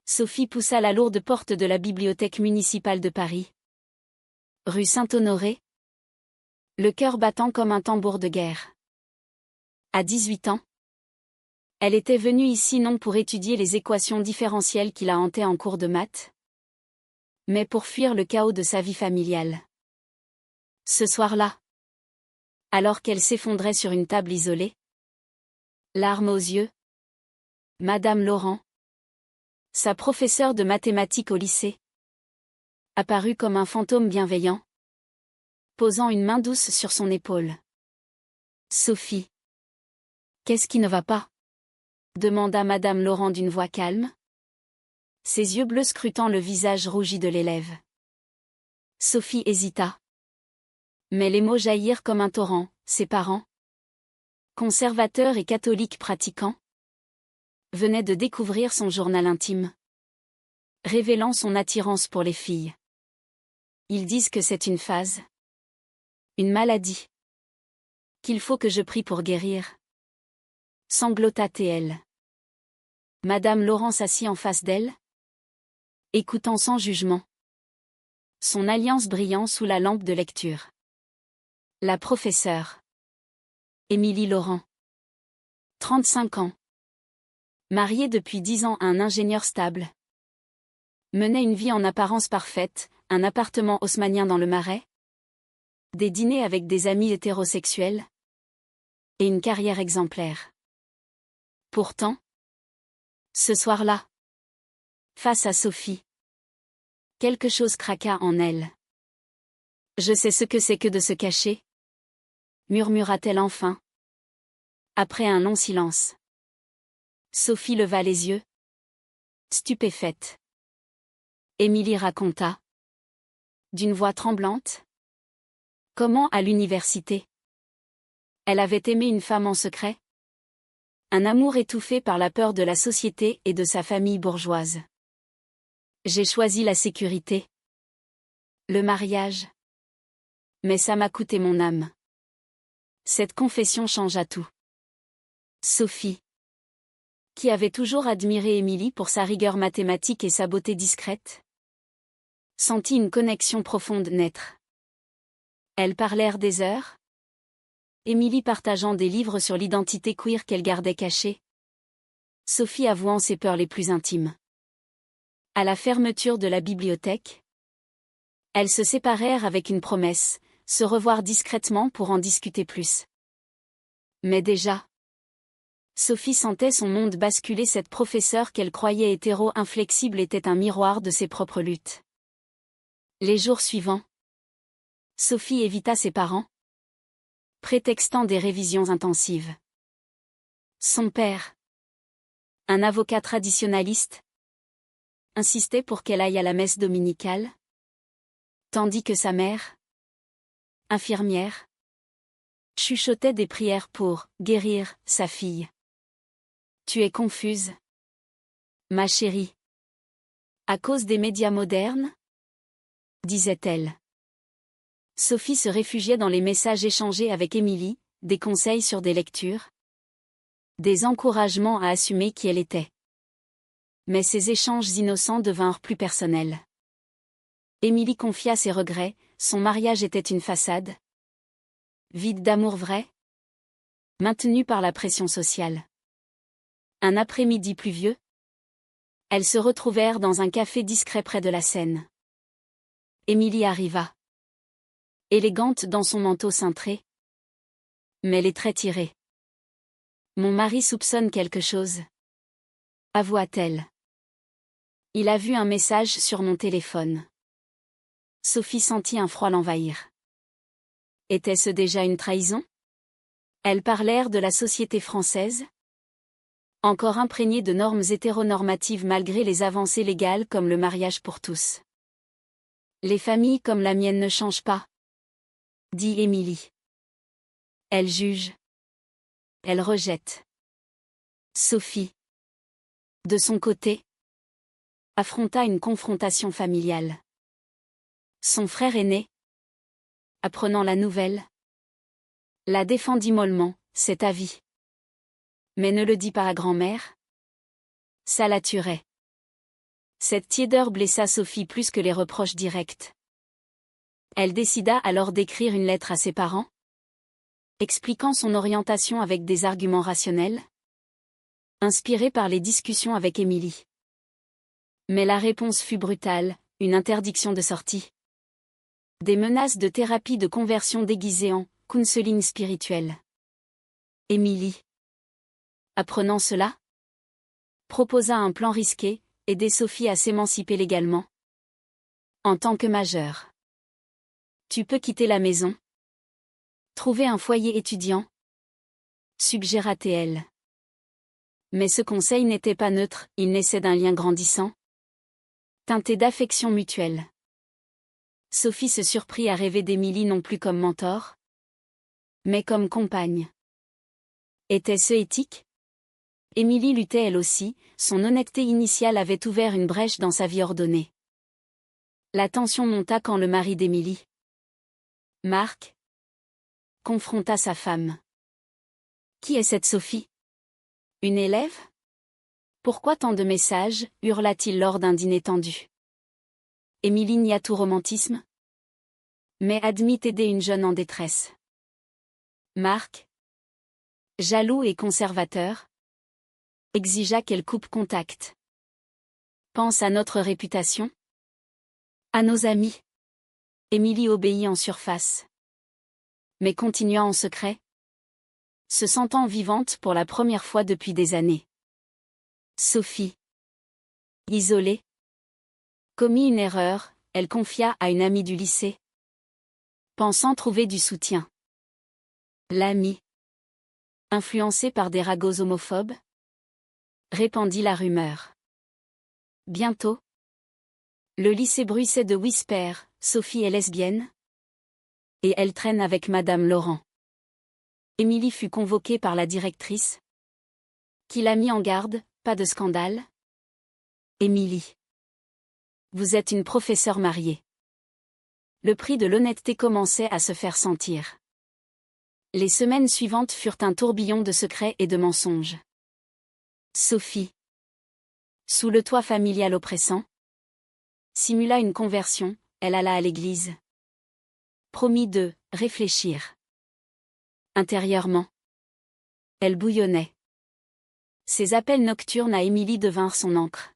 Sophie poussa la lourde porte de la bibliothèque municipale de Paris. Rue Saint-Honoré. Le cœur battant comme un tambour de guerre. À 18 ans, elle était venue ici non pour étudier les équations différentielles qui la hantaient en cours de maths, mais pour fuir le chaos de sa vie familiale. Ce soir-là, alors qu'elle s'effondrait sur une table isolée, larmes aux yeux, Madame Laurent, sa professeure de mathématiques au lycée, apparut comme un fantôme bienveillant, posant une main douce sur son épaule. « Sophie, qu'est-ce qui ne va pas ?» demanda Madame Laurent d'une voix calme, ses yeux bleus scrutant le visage rougi de l'élève. Sophie hésita. Mais les mots jaillirent comme un torrent. Ses parents, conservateurs et catholiques pratiquants, venaient de découvrir son journal intime, révélant son attirance pour les filles. Ils disent que c'est une phase, une maladie, qu'il faut que je prie pour guérir. Sanglota-t-elle. Madame Laurent s'assit en face d'elle, écoutant sans jugement, son alliance brillant sous la lampe de lecture. La professeure. Émilie Laurent. 35 ans. Mariée depuis 10 ans à un ingénieur stable. Menait une vie en apparence parfaite, un appartement haussmannien dans le Marais. Des dîners avec des amis hétérosexuels. Et une carrière exemplaire. Pourtant, ce soir-là, face à Sophie, quelque chose craqua en elle. « Je sais ce que c'est que de se cacher », murmura-t-elle enfin, après un long silence. Sophie leva les yeux, stupéfaite. Émilie raconta, d'une voix tremblante, comment à l'université, elle avait aimé une femme en secret. Un amour étouffé par la peur de la société et de sa famille bourgeoise. J'ai choisi la sécurité. Le mariage. Mais ça m'a coûté mon âme. Cette confession changea tout. Sophie, qui avait toujours admiré Émilie pour sa rigueur mathématique et sa beauté discrète, sentit une connexion profonde naître. Elles parlèrent des heures, Émilie partageant des livres sur l'identité queer qu'elle gardait cachés, Sophie avouant ses peurs les plus intimes. À la fermeture de la bibliothèque, elles se séparèrent avec une promesse, se revoir discrètement pour en discuter plus. Mais déjà, Sophie sentait son monde basculer. Cette professeure qu'elle croyait hétéro-inflexible était un miroir de ses propres luttes. Les jours suivants, Sophie évita ses parents, prétextant des révisions intensives. Son père, un avocat traditionnaliste, insistait pour qu'elle aille à la messe dominicale, tandis que sa mère, infirmière, chuchotait des prières pour guérir sa fille. Tu es confuse, ma chérie. À cause des médias modernes, disait-elle. Sophie se réfugiait dans les messages échangés avec Émilie, des conseils sur des lectures, des encouragements à assumer qui elle était. Mais ces échanges innocents devinrent plus personnels. Émilie confia ses regrets, son mariage était une façade. Vide d'amour vrai, maintenu par la pression sociale. Un après-midi pluvieux, elles se retrouvèrent dans un café discret près de la Seine. Émilie arriva. Élégante dans son manteau cintré, mais les traits tirés. Mon mari soupçonne quelque chose, avoua-t-elle. Il a vu un message sur mon téléphone. Sophie sentit un froid l'envahir. Était-ce déjà une trahison? Elles parlèrent de la société française, encore imprégnée de normes hétéronormatives malgré les avancées légales comme le mariage pour tous. Les familles comme la mienne ne changent pas, dit Émilie. Elle juge. Elle rejette. Sophie, de son côté, affronta une confrontation familiale. Son frère aîné, apprenant la nouvelle, la défendit mollement, c'est ta vie. Mais ne le dis pas à grand-mère. Ça la tuerait. Cette tiédeur blessa Sophie plus que les reproches directs. Elle décida alors d'écrire une lettre à ses parents, expliquant son orientation avec des arguments rationnels, inspirés par les discussions avec Émilie. Mais la réponse fut brutale, une interdiction de sortie. Des menaces de thérapie de conversion déguisées en « counseling spirituel ». Émilie, apprenant cela, proposa un plan risqué, aider Sophie à s'émanciper légalement. En tant que majeure. Tu peux quitter la maison. Trouver un foyer étudiant. Suggéra-t-elle. Mais ce conseil n'était pas neutre, il naissait d'un lien grandissant, teinté d'affection mutuelle. Sophie se surprit à rêver d'Émilie non plus comme mentor, mais comme compagne. Était-ce éthique? Émilie luttait elle aussi, son honnêteté initiale avait ouvert une brèche dans sa vie ordonnée. La tension monta quand le mari d'Émilie, Marc, confronta sa femme. Qui est cette Sophie? Une élève? Pourquoi tant de messages, hurla-t-il lors d'un dîner tendu. Émilie nia tout romantisme, mais admit aider une jeune en détresse. Marc, jaloux et conservateur, exigea qu'elle coupe contact. Pense à notre réputation? À nos amis. Émilie obéit en surface. Mais continua en secret, se sentant vivante pour la première fois depuis des années. Sophie, isolée, commis une erreur, elle confia à une amie du lycée, pensant trouver du soutien. L'amie, influencée par des ragots homophobes, répandit la rumeur. Bientôt, le lycée bruissait de Whisper, Sophie est lesbienne, et elle traîne avec Madame Laurent. Émilie fut convoquée par la directrice, qui l'a mis en garde, pas de scandale. Émilie, vous êtes une professeure mariée. Le prix de l'honnêteté commençait à se faire sentir. Les semaines suivantes furent un tourbillon de secrets et de mensonges. Sophie, sous le toit familial oppressant, simula une conversion, elle alla à l'église. Promit de réfléchir. Intérieurement, elle bouillonnait. Ses appels nocturnes à Émilie devinrent son encre.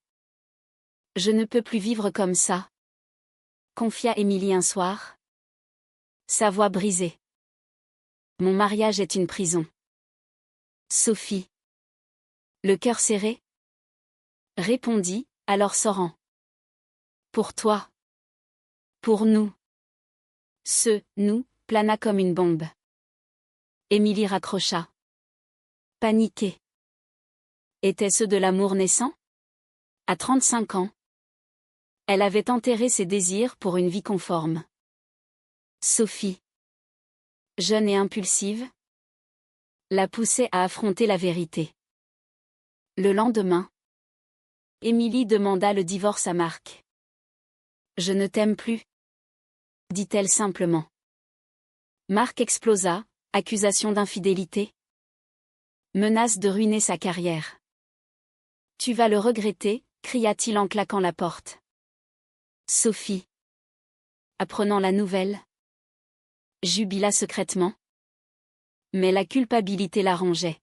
Je ne peux plus vivre comme ça, confia Émilie un soir. Sa voix brisée. Mon mariage est une prison. Sophie, le cœur serré, répondit, alors sorant. Pour toi. Pour nous. Ce « nous » plana comme une bombe. Émilie raccrocha. Paniquée. Était-ce de l'amour naissant? À 35 ans, elle avait enterré ses désirs pour une vie conforme. Sophie, jeune et impulsive, la poussait à affronter la vérité. Le lendemain, Émilie demanda le divorce à Marc. Je ne t'aime plus, dit-elle simplement. Marc explosa, accusation d'infidélité, menace de ruiner sa carrière. Tu vas le regretter, cria-t-il en claquant la porte. Sophie, apprenant la nouvelle, jubila secrètement. Mais la culpabilité la rongeait.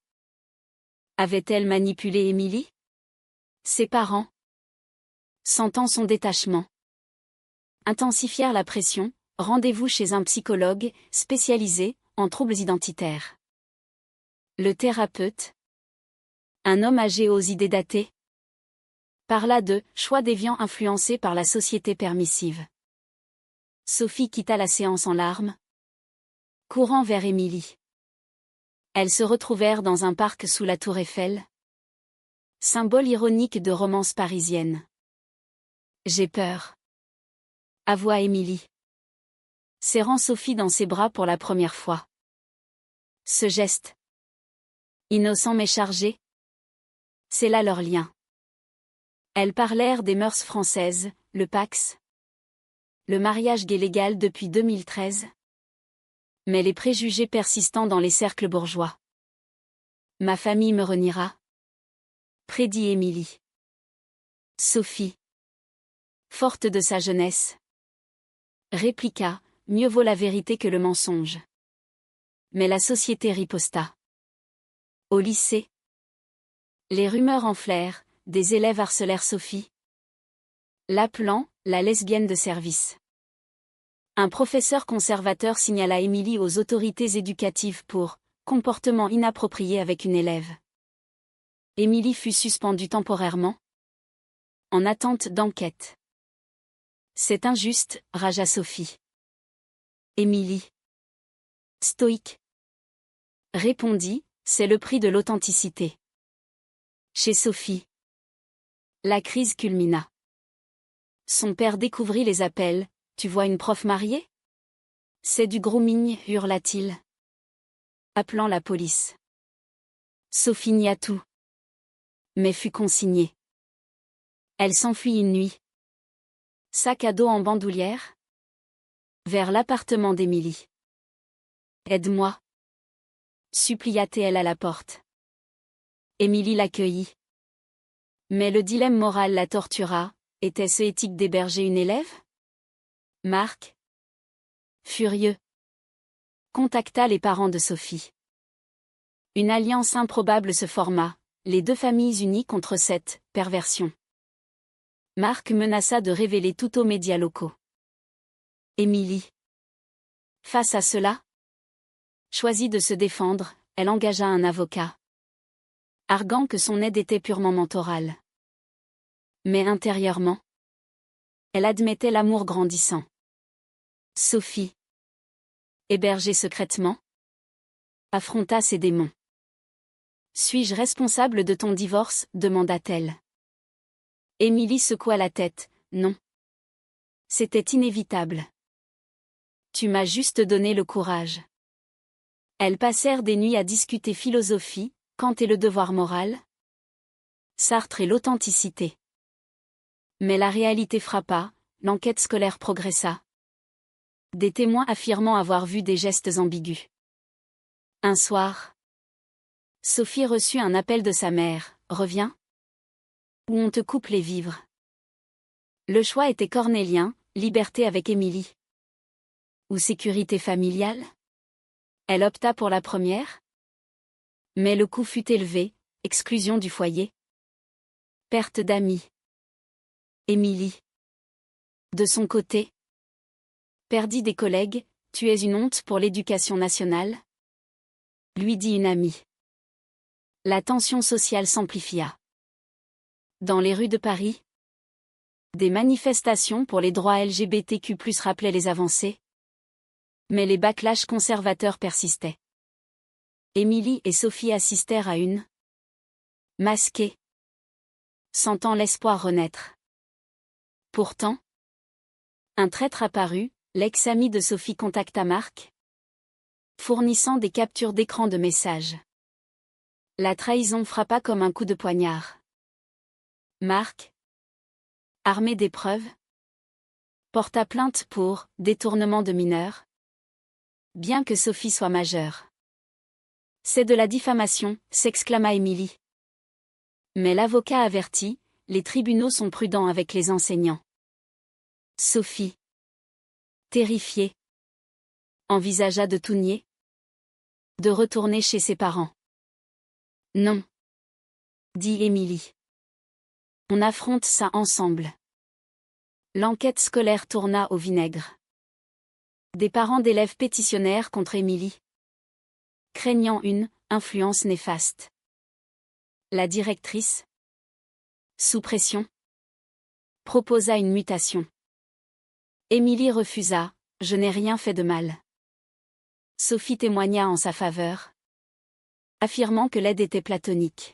Avait-elle manipulé Émilie? Ses parents, sentant son détachement, intensifièrent la pression. Rendez-vous chez un psychologue, spécialisé en troubles identitaires. Le thérapeute, un homme âgé aux idées datées, parla de « choix déviants influencés par la société permissive ». Sophie quitta la séance en larmes, courant vers Émilie. Elles se retrouvèrent dans un parc sous la tour Eiffel, symbole ironique de romance parisienne. J'ai peur, avoua Émilie, serrant Sophie dans ses bras pour la première fois. Ce geste, innocent mais chargé, c'est là leur lien. Elles parlèrent des mœurs françaises, le Pacs, le mariage gay légal depuis 2013, mais les préjugés persistants dans les cercles bourgeois. Ma famille me reniera, prédit Émilie. Sophie, Forte de sa jeunesse, répliqua, mieux vaut la vérité que le mensonge. Mais la société riposta. Au lycée, les rumeurs enflèrent, des élèves harcelèrent Sophie, l'appelant la lesbienne de service. Un professeur conservateur signala Émilie aux autorités éducatives pour comportement inapproprié avec une élève. Émilie fut suspendue temporairement, en attente d'enquête. C'est injuste, ragea Sophie. Émilie, stoïque, répondit, c'est le prix de l'authenticité. Chez Sophie, la crise culmina. Son père découvrit les appels. Tu vois une prof mariée? C'est du grooming, hurla-t-il, appelant la police. Sophie nia tout, mais fut consignée. Elle s'enfuit une nuit, sac à dos en bandoulière, vers l'appartement d'Émilie. Aide-moi, supplia-t-elle à la porte. Émilie l'accueillit. Mais le dilemme moral la tortura. Était-ce éthique d'héberger une élève? Marc, furieux, contacta les parents de Sophie. Une alliance improbable se forma, les deux familles unies contre cette perversion. Marc menaça de révéler tout aux médias locaux. Émilie, face à cela, choisit de se défendre, elle engagea un avocat, arguant que son aide était purement mentorale. Mais intérieurement, elle admettait l'amour grandissant. Sophie, hébergée secrètement, affronta ses démons. Suis-je responsable de ton divorce? Demanda-t-elle. Émilie secoua la tête, non. C'était inévitable. Tu m'as juste donné le courage. Elles passèrent des nuits à discuter philosophie, Kant et le devoir moral, Sartre et l'authenticité. Mais la réalité frappa, l'enquête scolaire progressa. Des témoins affirmant avoir vu des gestes ambigus. Un soir, Sophie reçut un appel de sa mère, « Reviens ? Ou on te coupe les vivres ?» Le choix était cornélien, liberté avec Émilie. Ou sécurité familiale? Elle opta pour la première. Mais le coût fut élevé, exclusion du foyer. Perte d'amis. Émilie, de son côté, perdit des collègues, « Tu es une honte pour l'éducation nationale ?» lui dit une amie. La tension sociale s'amplifia. Dans les rues de Paris, des manifestations pour les droits LGBTQ+ rappelaient les avancées. Mais les backlash conservateurs persistaient. Émilie et Sophie assistèrent à une masquée, sentant l'espoir renaître. Pourtant, un traître apparut, l'ex-ami de Sophie contacta Marc, fournissant des captures d'écran de messages. La trahison frappa comme un coup de poignard. Marc, armé des preuves, porta plainte pour détournement de mineurs, bien que Sophie soit majeure. C'est de la diffamation, s'exclama Émilie. Mais l'avocat avertit, les tribunaux sont prudents avec les enseignants. Sophie, terrifiée, envisagea de tout nier, de retourner chez ses parents. Non, dit Émilie. On affronte ça ensemble. L'enquête scolaire tourna au vinaigre. Des parents d'élèves pétitionnèrent contre Émilie, craignant une influence néfaste. La directrice, sous pression, proposa une mutation. Émilie refusa, « Je n'ai rien fait de mal. » Sophie témoigna en sa faveur, affirmant que l'aide était platonique.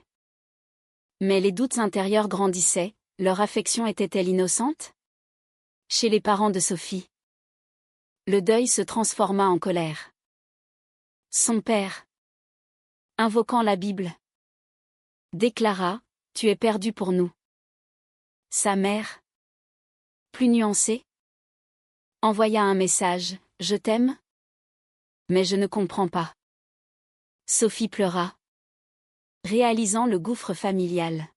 Mais les doutes intérieurs grandissaient, leur affection était-elle innocente? Chez les parents de Sophie, le deuil se transforma en colère. Son père, invoquant la Bible, déclara, « Tu es perdu pour nous. » Sa mère, plus nuancée, envoya un message, « Je t'aime, mais je ne comprends pas. » Sophie pleura, réalisant le gouffre familial.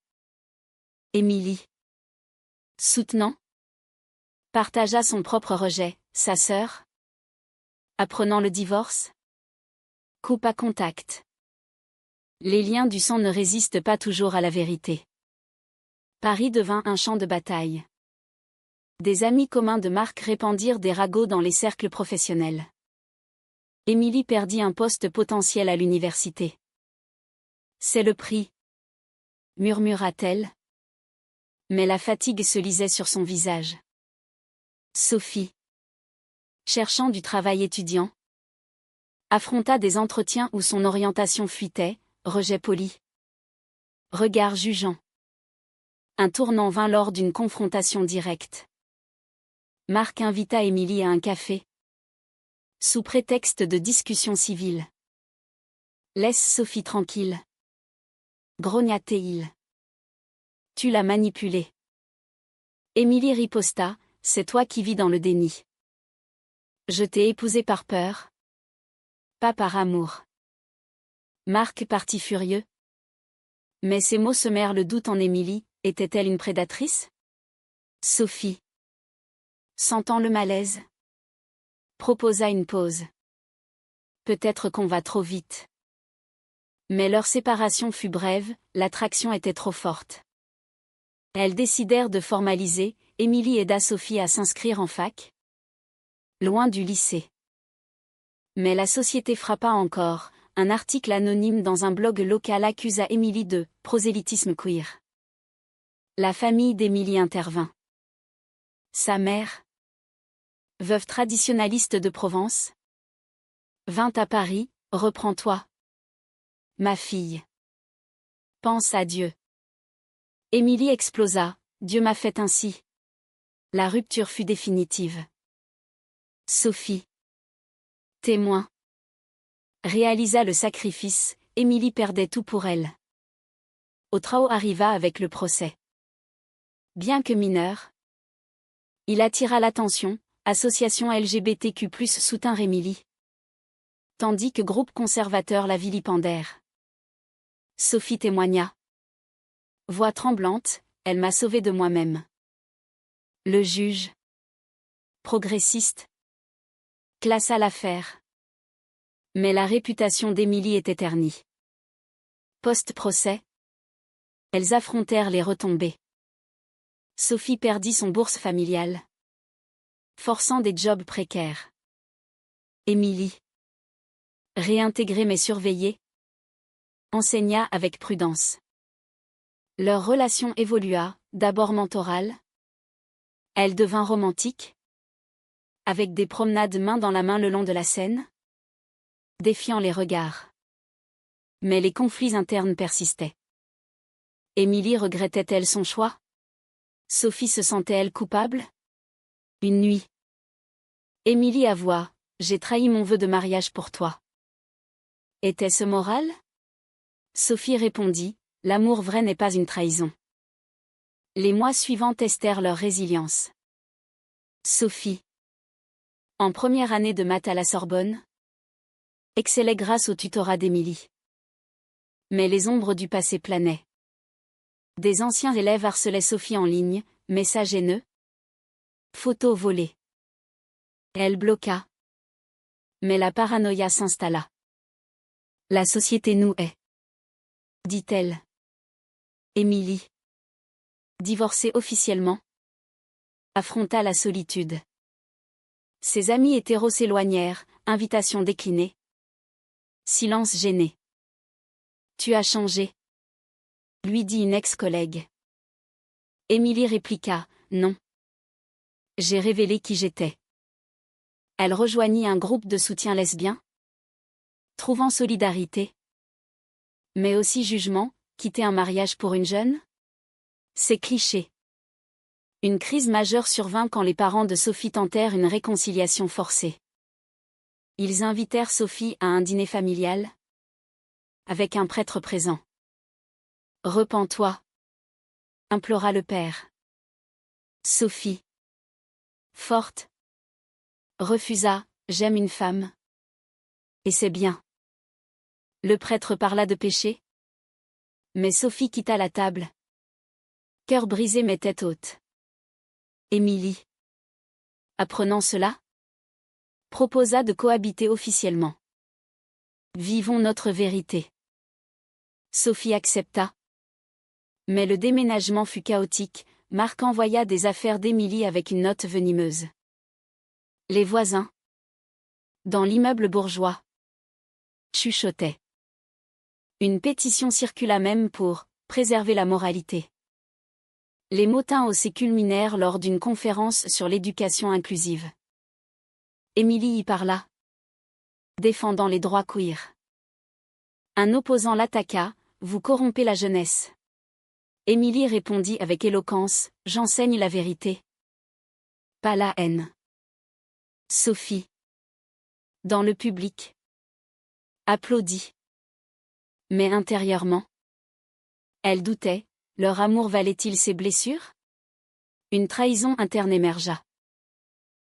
Émilie, soutenant, Partagea son propre rejet, sa sœur. Apprenant le divorce. Coupa contact. Les liens du sang ne résistent pas toujours à la vérité. Paris devint un champ de bataille. Des amis communs de Marc répandirent des ragots dans les cercles professionnels. Émilie perdit un poste potentiel à l'université. C'est le prix, murmura-t-elle. Mais la fatigue se lisait sur son visage. Sophie, cherchant du travail étudiant, affronta des entretiens où son orientation fuitait, rejet poli, regard jugeant. Un tournant vint lors d'une confrontation directe. Marc invita Émilie à un café, sous prétexte de discussion civile. Laisse Sophie tranquille. Grogna-t-il. Tu l'as manipulée. Émilie riposta, c'est toi qui vis dans le déni. Je t'ai épousée par peur. Pas par amour. Marc partit furieux. Mais ces mots semèrent le doute en Émilie, était-elle une prédatrice? Sophie, sentant le malaise, proposa une pause. Peut-être qu'on va trop vite. Mais leur séparation fut brève, l'attraction était trop forte. Elles décidèrent de formaliser, Émilie aida Sophie à s'inscrire en fac. Loin du lycée. Mais la société frappa encore, un article anonyme dans un blog local accusa Émilie de « prosélytisme queer ». La famille d'Émilie intervint. Sa mère, veuve traditionnaliste de Provence, vint à Paris, « Reprends-toi. Ma fille. Pense à Dieu. » Émilie explosa, « Dieu m'a fait ainsi. » La rupture fut définitive. Sophie, témoin, réalisa le sacrifice, Émilie perdait tout pour elle. Autrao arriva avec le procès. Bien que mineur, il attira l'attention, association LGBTQ+, soutint Émilie. Tandis que groupes conservateurs la vilipendèrent. Sophie témoigna. Voix tremblante, elle m'a sauvée de moi-même. Le juge, progressiste, classa l'affaire. Mais la réputation d'Émilie était ternie. Post-procès, elles affrontèrent les retombées. Sophie perdit son bourse familiale, forçant des jobs précaires. Émilie, réintégrée mais surveillée, enseigna avec prudence. Leur relation évolua, d'abord mentorale. Elle devint romantique, avec des promenades main dans la main le long de la Seine, défiant les regards. Mais les conflits internes persistaient. Émilie regrettait-elle son choix? Sophie se sentait-elle coupable? Une nuit, Émilie avoua, « J'ai trahi mon vœu de mariage pour toi. » Était-ce moral? Sophie répondit, « L'amour vrai n'est pas une trahison. » Les mois suivants testèrent leur résilience. Sophie, en première année de maths à la Sorbonne, excellait grâce au tutorat d'Émilie. Mais les ombres du passé planaient. Des anciens élèves harcelaient Sophie en ligne, messages haineux, photos volées. Elle bloqua. Mais la paranoïa s'installa. La société nous hait, dit-elle. Émilie, divorcée officiellement, affronta la solitude. Ses amis hétéros s'éloignèrent, invitation déclinée. Silence gêné. Tu as changé, lui dit une ex-collègue. Émilie répliqua, non. J'ai révélé qui j'étais. Elle rejoignit un groupe de soutien lesbien, trouvant solidarité. Mais aussi jugement, quitter un mariage pour une jeune? C'est cliché. Une crise majeure survint quand les parents de Sophie tentèrent une réconciliation forcée. Ils invitèrent Sophie à un dîner familial, avec un prêtre présent. Repens-toi, implora le père. Sophie, forte, refusa, j'aime une femme. Et c'est bien. Le prêtre parla de péché. Mais Sophie quitta la table. Cœur brisé mais tête haute. Émilie, Apprenant cela, proposa de cohabiter officiellement. Vivons notre vérité. Sophie accepta. Mais le déménagement fut chaotique, Marc envoya des affaires d'Émilie avec une note venimeuse. Les voisins, dans l'immeuble bourgeois, chuchotaient. Une pétition circula même pour « préserver la moralité ». Les motins aussi culminèrent lors d'une conférence sur l'éducation inclusive. Émilie y parla, défendant les droits queer. Un opposant l'attaqua, « Vous corrompez la jeunesse ». Émilie répondit avec éloquence, « J'enseigne la vérité. Pas la haine. » Sophie, dans le public, applaudit. Mais intérieurement, elle doutait, leur amour valait-il ses blessures? Une trahison interne émergea.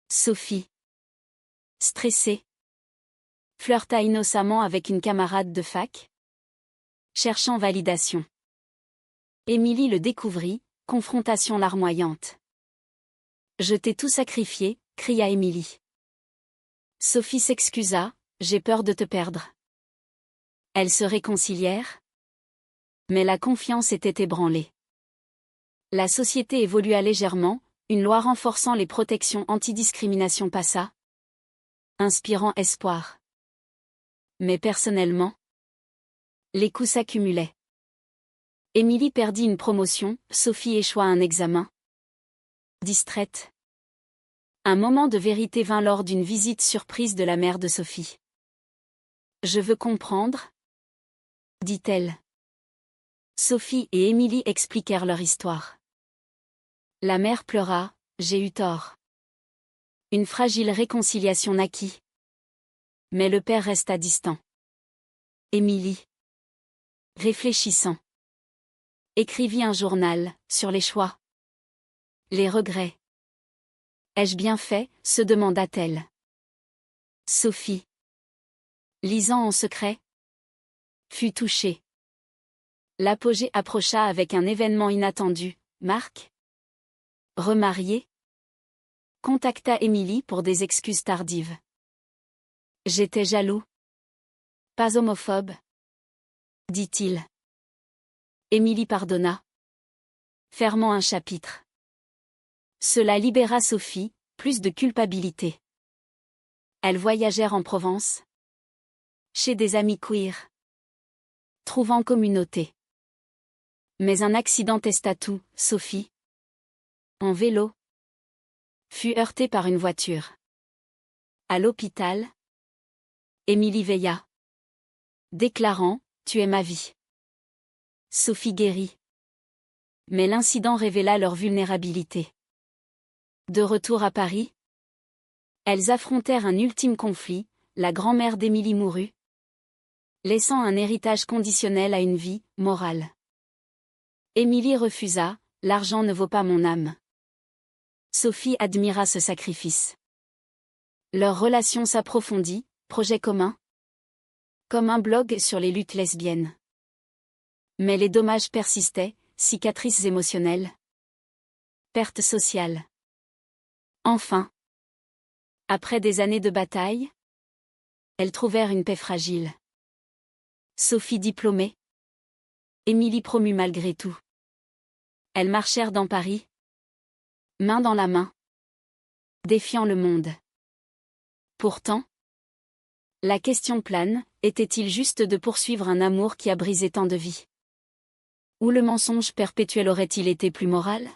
Sophie, stressée, flirta innocemment avec une camarade de fac, cherchant validation. Émilie le découvrit, confrontation larmoyante. « Je t'ai tout sacrifié », cria Émilie. Sophie s'excusa, « J'ai peur de te perdre. » Elles se réconcilièrent. Mais la confiance était ébranlée. La société évolua légèrement, une loi renforçant les protections antidiscrimination passa, inspirant espoir. Mais personnellement, les coups s'accumulaient. Émilie perdit une promotion, Sophie échoua un examen. Distraite. Un moment de vérité vint lors d'une visite surprise de la mère de Sophie. « Je veux comprendre », dit-elle. Sophie et Émilie expliquèrent leur histoire. La mère pleura, « J'ai eu tort. » Une fragile réconciliation naquit. Mais le père resta distant. Émilie, réfléchissant, écrivit un journal, sur les choix. Les regrets. Ai-je bien fait, se demanda-t-elle. Sophie, lisant en secret, fut touchée. L'apogée approcha avec un événement inattendu, Marc, remarié, contacta Émilie pour des excuses tardives. J'étais jaloux. Pas homophobe, dit-il. Émilie pardonna, fermant un chapitre. Cela libéra Sophie, plus de culpabilité. Elles voyagèrent en Provence, chez des amis queer, trouvant communauté. Mais un accident testa tout, Sophie, en vélo, fut heurtée par une voiture. À l'hôpital, Émilie veilla, déclarant « Tu es ma vie ». Sophie guérit. Mais l'incident révéla leur vulnérabilité. De retour à Paris, elles affrontèrent un ultime conflit, la grand-mère d'Émilie mourut, laissant un héritage conditionnel à une vie morale. Émilie refusa, « L'argent ne vaut pas mon âme ». Sophie admira ce sacrifice. Leur relation s'approfondit, projet commun, comme un blog sur les luttes lesbiennes. Mais les dommages persistaient, cicatrices émotionnelles, perte sociale. Enfin, après des années de bataille, elles trouvèrent une paix fragile. Sophie diplômée, Émilie promue malgré tout. Elles marchèrent dans Paris, main dans la main, défiant le monde. Pourtant, la question plane, était-il juste de poursuivre un amour qui a brisé tant de vies? Ou le mensonge perpétuel aurait-il été plus moral?